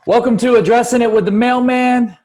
Welcome to Addressing It with the Mailman.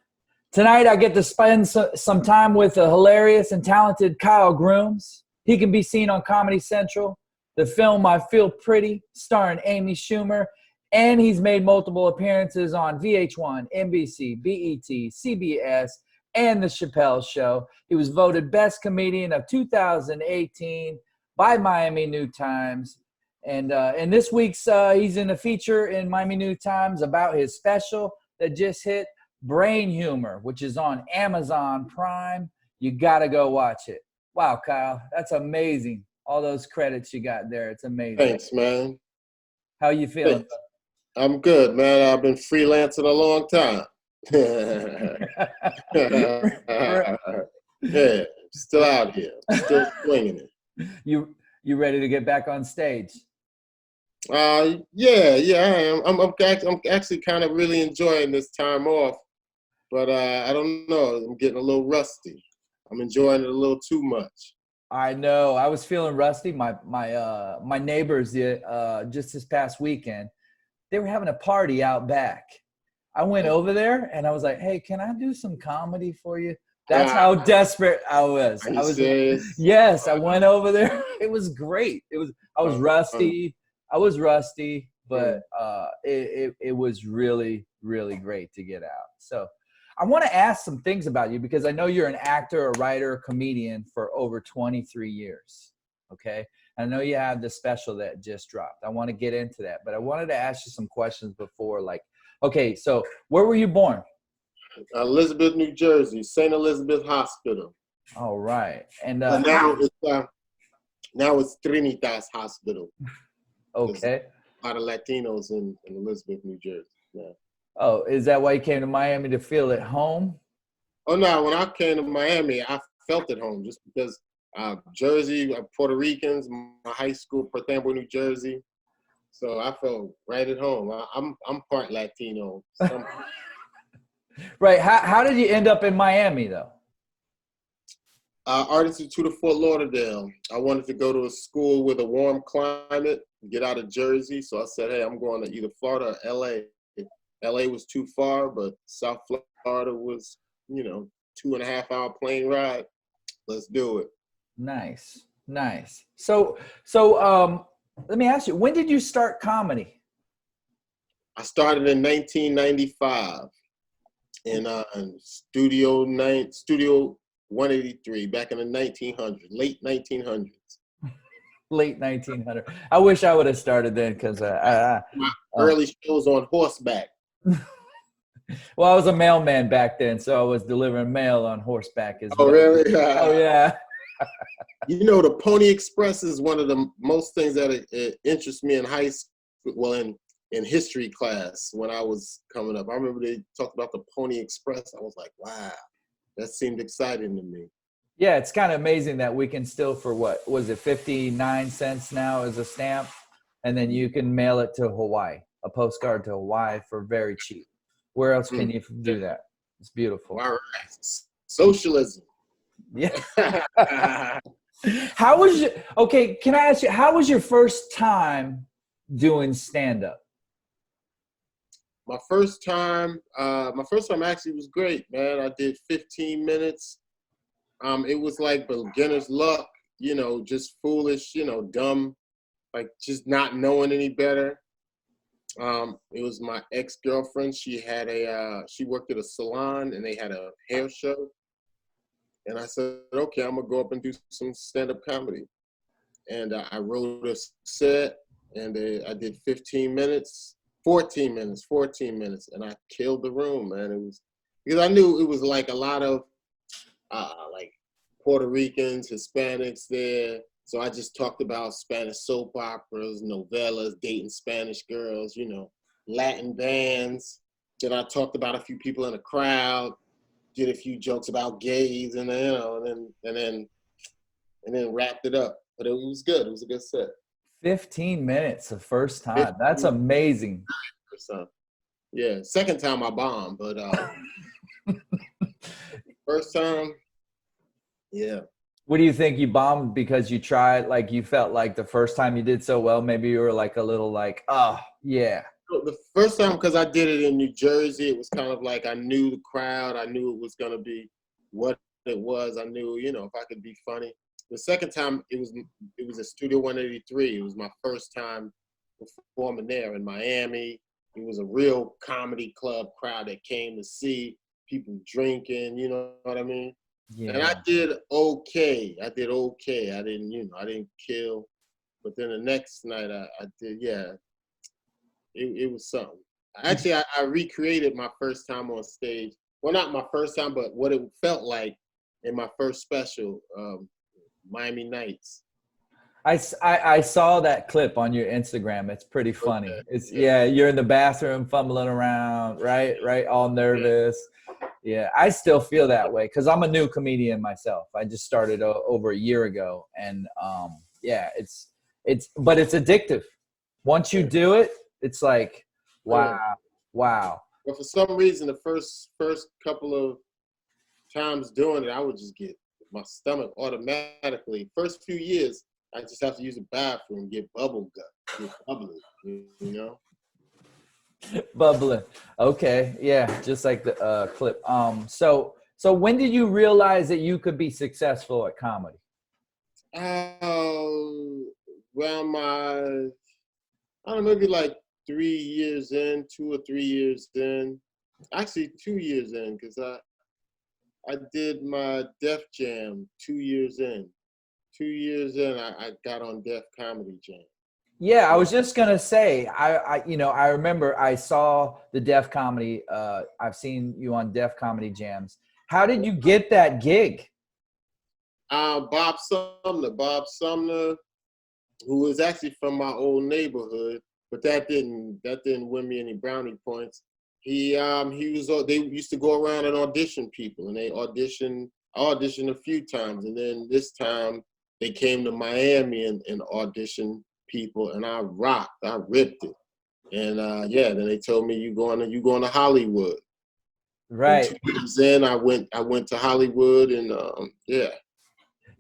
Tonight I get to spend some time with the hilarious and talented Kyle Grooms. He can be seen on Comedy Central, the film I Feel Pretty, starring Amy Schumer, and he's made multiple appearances on VH1, NBC, BET, CBS, and The Chappelle Show. He was voted Best Comedian of 2018 by Miami New Times. And this week's, he's in a feature in Miami New Times about his special that just hit, Brain Humor, which is on Amazon Prime. You got to go watch it. Wow, Kyle, that's amazing. All those credits you got there. It's amazing. Thanks, man. How you feeling? Thanks. I'm good, man. I've been freelancing a long time. Yeah, still out here, still swinging it. You ready to get back on stage? Yeah, I am. I'm actually kind of really enjoying this time off, but I don't know. I'm getting a little rusty. I'm enjoying it a little too much. I know. I was feeling rusty. My neighbors just this past weekend, they were having a party out back. I went over there and I was like, "Hey, can I do some comedy for you?" That's how desperate I was. Are you serious? Yes, I went over there. It was great. I was rusty. But it was really, really great to get out. So I want to ask some things about you because I know you're an actor, a writer, a comedian for over 23 years. Okay. I know you have the special that just dropped. I want to get into that, but I wanted to ask you some questions before, like, okay, so where were you born? Elizabeth, New Jersey, St. Elizabeth Hospital. All right. And now it's Trinitas Hospital. Okay. A lot of Latinos in Elizabeth, New Jersey. Yeah. Oh, is that why you came to Miami to feel at home? Oh, no. When I came to Miami, I felt at home just because Jersey, Puerto Ricans, my high school, Pertambo, New Jersey. So I felt right at home. I'm part Latino. Right. How did you end up in Miami, though? Art Institute of Fort Lauderdale. I wanted to go to a school with a warm climate, get out of Jersey. So I said, hey, I'm going to either Florida or LA. LA was too far, but South Florida was, 2.5 hour plane ride. Let's do it. Nice. So let me ask you, when did you start comedy? I started in 1995 in Studio 183 back in the 1900s, late 1900s. Late 1900. I wish I would have started then because my early shows on horseback. Well, I was a mailman back then, so I was delivering mail on horseback as well. Oh, really? Oh, yeah. The Pony Express is one of the most things that interests me in high school, well, in history class when I was coming up. I remember they talked about the Pony Express. I was like, wow, that seemed exciting to me. Yeah, it's kind of amazing that we can still, for what was it, 59 cents now as a stamp, and then you can mail it to Hawaii, a postcard to Hawaii for very cheap. Where else can you do that? It's beautiful. All right. Socialism. Yeah. Can I ask you, how was your first time doing stand-up? My first time actually was great, man. I did 15 minutes. It was like beginner's luck, just foolish, dumb, like just not knowing any better. It was my ex-girlfriend. She worked at a salon and they had a hair show. And I said, okay, I'm gonna go up and do some stand-up comedy. And I wrote a set and I did 14 minutes, and I killed the room, man. It was because I knew it was like a lot of like Puerto Ricans, Hispanics there. So I just talked about Spanish soap operas, novellas, dating Spanish girls, Latin bands. Then I talked about a few people in the crowd, did a few jokes about gays, and then wrapped it up. But it was good. It was a good set. 15 minutes the first time. That's amazing. Yeah, second time I bombed, but first time, yeah. What do you think? You bombed because you tried, like you felt like the first time you did so well, maybe you were like a little like, oh, yeah. So the first time, because I did it in New Jersey, it was kind of like I knew the crowd. I knew it was going to be what it was. I knew, if I could be funny. The second time, it was at Studio 183. It was my first time performing there in Miami. It was a real comedy club crowd that came to see people drinking, you know what I mean? And I Yeah. did okay. I did okay. I didn't kill. But then the next night I did, yeah, it was something. Actually, I recreated my first time on stage. Well, not my first time, but what it felt like in my first special, Miami Nights. I saw that clip on your Instagram. It's pretty funny. Okay. It's Yeah. yeah, you're in the bathroom fumbling around, right, all nervous. Yeah, I still feel that way because I'm a new comedian myself. I just started over a year ago, and yeah, but it's addictive. Once you do it, it's like wow, wow. But for some reason, the first couple of times doing it, I would just get my stomach automatically. First few years, I just have to use a bathroom, get bubble gut, get bubbly, you know? Bubbling. Okay, yeah, just like the clip. So when did you realize that you could be successful at comedy? Well, I don't know, maybe like 3 years in, 2 or 3 years in. Actually, 2 years in, because I did my Def Jam 2 years in. 2 years in, I got on Def Comedy Jam. Yeah, I was just gonna say, I remember I saw the Def Comedy. I've seen you on Def Comedy Jams. How did you get that gig? Bob Sumner, who was actually from my old neighborhood, but that didn't win me any brownie points. He was they used to go around and audition people, and I auditioned a few times, and then this time they came to Miami and auditioned people, and I ripped it, and then they told me you going to Hollywood. And Right. 2 years in, I went to Hollywood, and yeah.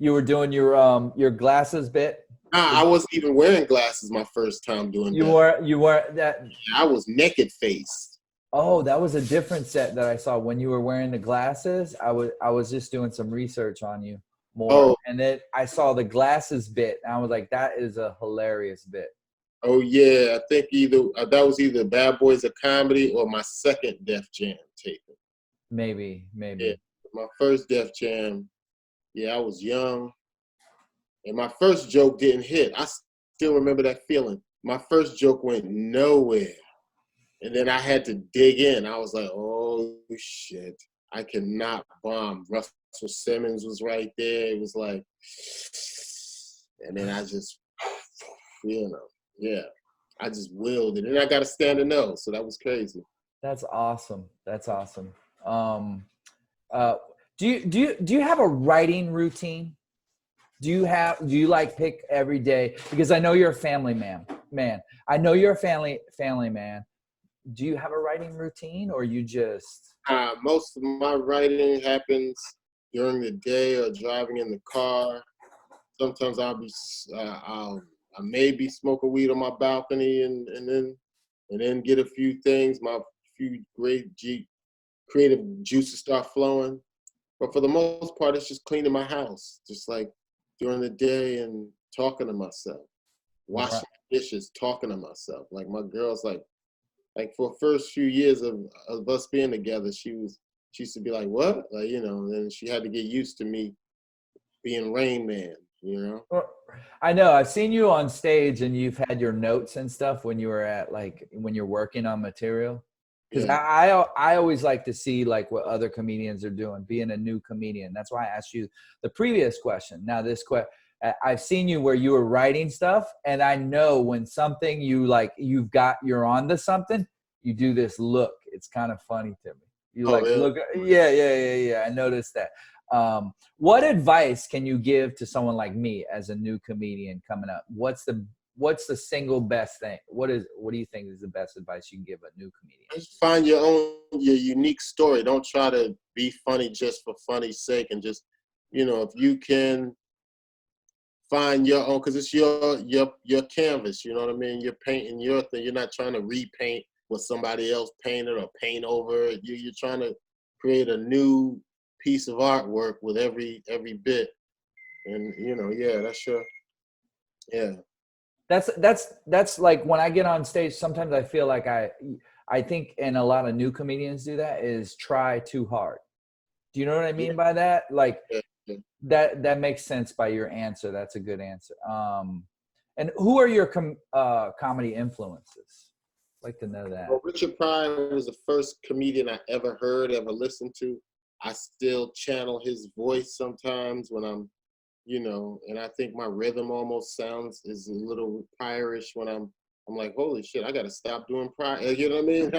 You were doing your glasses bit. I wasn't even wearing glasses my first time doing You that. were that. I was naked faced. Oh, that was a different set that I saw when you were wearing the glasses. I was just doing some research on you more, Oh, and then I saw the glasses bit, and I was like, that is a hilarious bit. oh yeah. I think that was either Bad Boys of Comedy or my second Def Jam taping. Maybe. Yeah, my first Def Jam. Yeah, I was young, and my first joke didn't hit. I still remember that feeling. My first joke went nowhere, and then I had to dig in. I was like, oh shit, I cannot bomb. Russell Simmons was right there. It was like, and then I just, yeah, I just willed it, and I got a standing nose, so that was crazy. That's awesome. That's awesome. Um, uh, do you have a writing routine? Do you like pick every day? Because I know you're a family man. I know you're a family man. Do you have a writing routine, or you just? Most of my writing happens during the day or driving in the car. Sometimes I maybe smoke a weed on my balcony and then get a few things, my few creative juices start flowing. But for the most part, it's just cleaning my house, just like during the day and talking to myself, washing dishes, talking to myself. Like my girl's like for the first few years of us being together, she used to be like, what? Like, and then she had to get used to me being Rain Man, Well, I know I've seen you on stage, and you've had your notes and stuff when you were when you're working on material. Because Yeah. I always like to see like what other comedians are doing, being a new comedian. That's why I asked you the previous question. Now this question, I've seen you where you were writing stuff, and I know when something you're on to something, you do this look. It's kind of funny to me. You Oh, like really? look, yeah. I noticed that. What advice can you give to someone like me as a new comedian coming up? What's the single best thing? What do you think is the best advice you can give a new comedian? Just find your unique story. Don't try to be funny just for funny's sake, and just, if you can find your own, because it's your canvas. You know what I mean? You're painting your thing. You're not trying to repaint what somebody else painted or paint over it. You're trying to create a new piece of artwork with every bit. And yeah, that's your yeah. That's like when I get on stage, sometimes I feel like I think, and a lot of new comedians do that, is try too hard. Do you know what I mean by that? Like Yeah. that makes sense by your answer. That's a good answer. And who are your comedy influences? I'd like to know that. Well, Richard Pryor was the first comedian I ever heard, ever listened to. I still channel his voice sometimes when I'm, and I think my rhythm almost is a little Pryor-ish when I'm like, holy shit, I gotta stop doing Pryor. You know what I mean?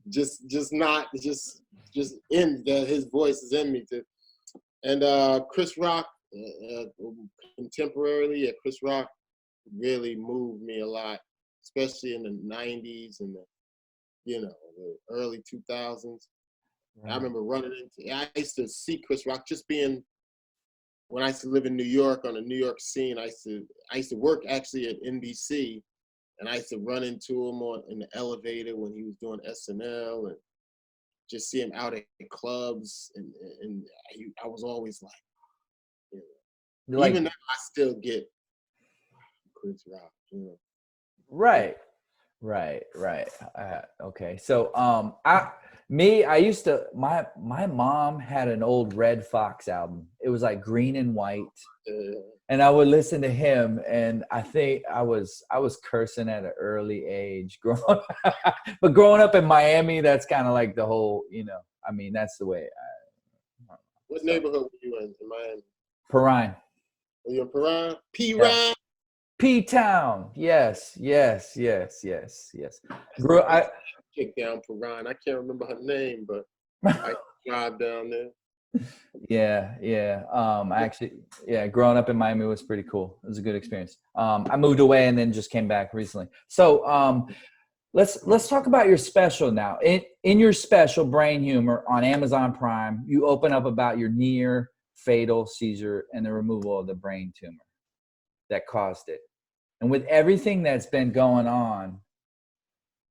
just in that his voice is in me too. And Chris Rock, contemporarily, Chris Rock really moved me a lot, especially in the 90s and the early 2000s. Right. I remember I used to see Chris Rock just being, when I used to live in New York on the New York scene. I used to work actually at NBC, and I used to run into him in the elevator when he was doing SNL, and just see him out at clubs, and I was always like, even now I still get Chris Rock. Right. Okay. So, I used to, my mom had an old Red Fox album. It was like green and white. And I would listen to him, and I think I was cursing at an early age but growing up in Miami, that's kind of like the whole, that's the way. What neighborhood were you in Miami? Perrine. Were you in Perrine? P-Rine? P-Town. Yes. I kicked down Pryor. I can't remember her name, but I drive down there. Yeah. Actually, growing up in Miami was pretty cool. It was a good experience. I moved away and then just came back recently. So let's talk about your special now. In your special, Brain Humor, on Amazon Prime, you open up about your near fatal seizure and the removal of the brain tumor that caused it. And with everything that's been going on,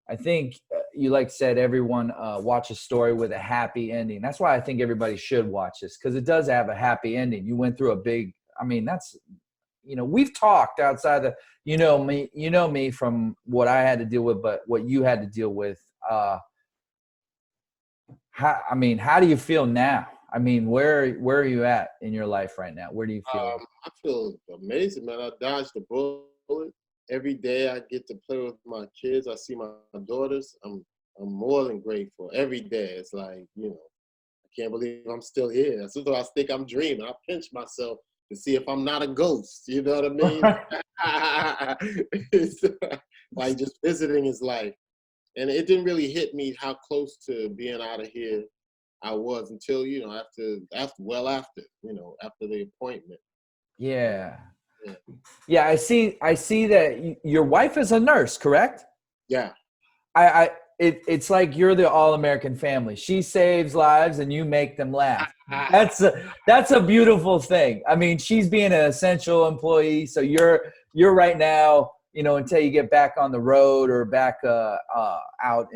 I think you said everyone watch a story with a happy ending. That's why I think everybody should watch this, because it does have a happy ending. You went through a big, that's, we've talked outside the, me from what I had to deal with, but what you had to deal with. How do you feel now? Where are you at in your life right now? Where do you feel? I feel amazing, man. I dodged a bullet. Every day I get to play with my kids. I see my daughters. I'm more than grateful. Every day it's like, I can't believe I'm still here. Sometimes I think I'm dreaming. I pinch myself to see if I'm not a ghost. You know what I mean? It's like just visiting his life. And it didn't really hit me how close to being out of here I was until, after the appointment. Yeah, I see that your wife is a nurse, correct? Yeah. It's like you're the all-American family. She saves lives and you make them laugh. That's a beautiful thing. She's being an essential employee, so you're right now, until you get back on the road or back out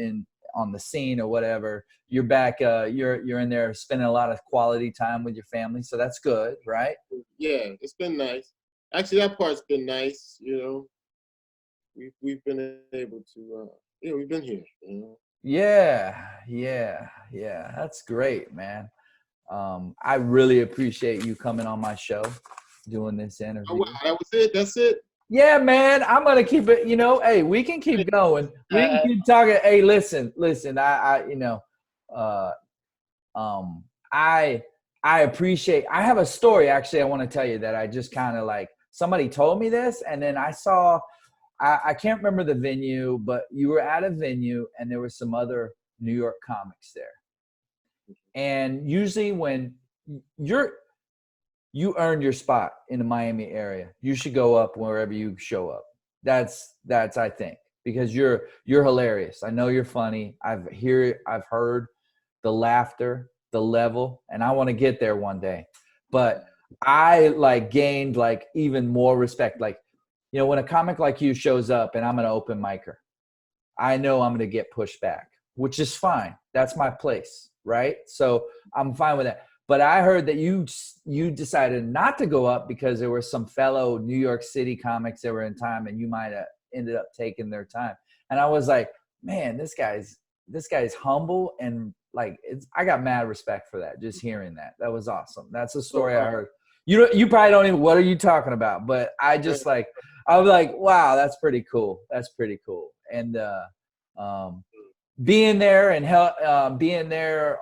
on the scene or whatever, you're back, you're in there spending a lot of quality time with your family. So that's good, right? Yeah, it's been nice. Actually, that part's been nice. We've been able to, we've been here. Yeah. That's great, man. I really appreciate you coming on my show, doing this interview. Oh, wow, that was it. That's it. Yeah, man. I'm gonna keep it. Hey, we can keep going. We can keep talking. Hey, listen. I appreciate. I have a story actually. I want to tell you that I just kind of somebody told me this, and then I saw. I can't remember the venue, but you were at a venue, and there were some other New York comics there. And usually, when you earned your spot in the Miami area, you should go up wherever you show up. That's I think, because you're hilarious. I know you're funny. I've heard the laughter, the level, and I want to get there one day. But I like gained like even more respect. Like, you know, when a comic like you shows up and I'm an open micer, I know I'm going to get pushed back, which is fine. That's my place, right? So I'm fine with that. But I heard that you decided not to go up because there were some fellow New York City comics that were in time, and you might have ended up taking their time. And I was like, man, this guy's humble, and like I got mad respect for that. Just hearing that, that was awesome. That's a story I heard. You probably don't even. What are you talking about? But I just like I was like, wow, that's pretty cool. That's pretty cool. And um, being there and being there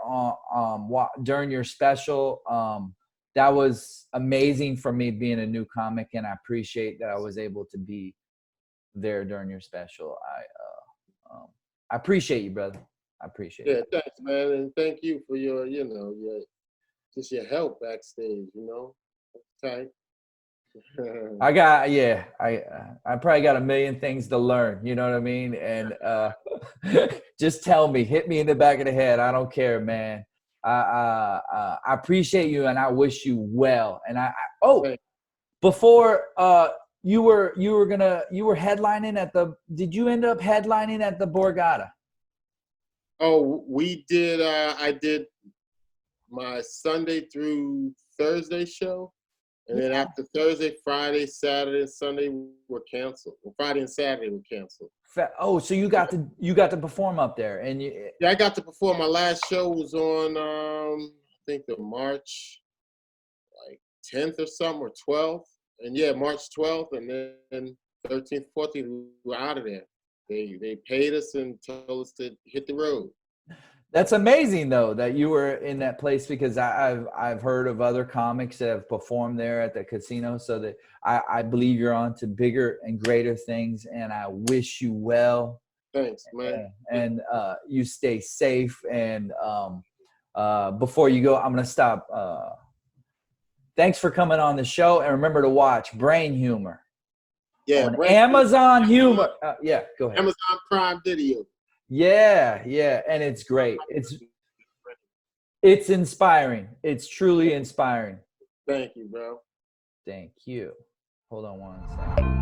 during your special, that was amazing for me being a new comic, and I appreciate that I was able to be there during your special. I appreciate you, brother. I appreciate it. Yeah, thanks, man, and thank you for your, your help backstage. Tight. I probably got a million things to learn, you know what I mean? And just tell me, hit me in the back of the head. I don't care, man. I appreciate you, and I wish you well. And before you were headlining at did you end up headlining at the Borgata? Oh, we did. I did my Sunday through Thursday show. And then after Thursday, Friday, Saturday, and Sunday were canceled. Well, Friday and Saturday were canceled. Oh, so you got to perform up there, and yeah, I got to perform. My last show was on I think the March 10th or something, or 12th, and yeah, March 12th, and then 13th, 14th, we were out of there. They paid us and told us to hit the road. That's amazing, though, that you were in that place, because I've heard of other comics that have performed there at the casino. So that I believe you're on to bigger and greater things, and I wish you well. Thanks, man. And you stay safe. And before you go, I'm gonna stop. Thanks for coming on the show, and remember to watch Brain Humor. Yeah, on Amazon Humor. Yeah, go ahead. Amazon Prime Video. Yeah, and it's great. It's inspiring. It's truly inspiring. Thank you, bro. Thank you. Hold on one second.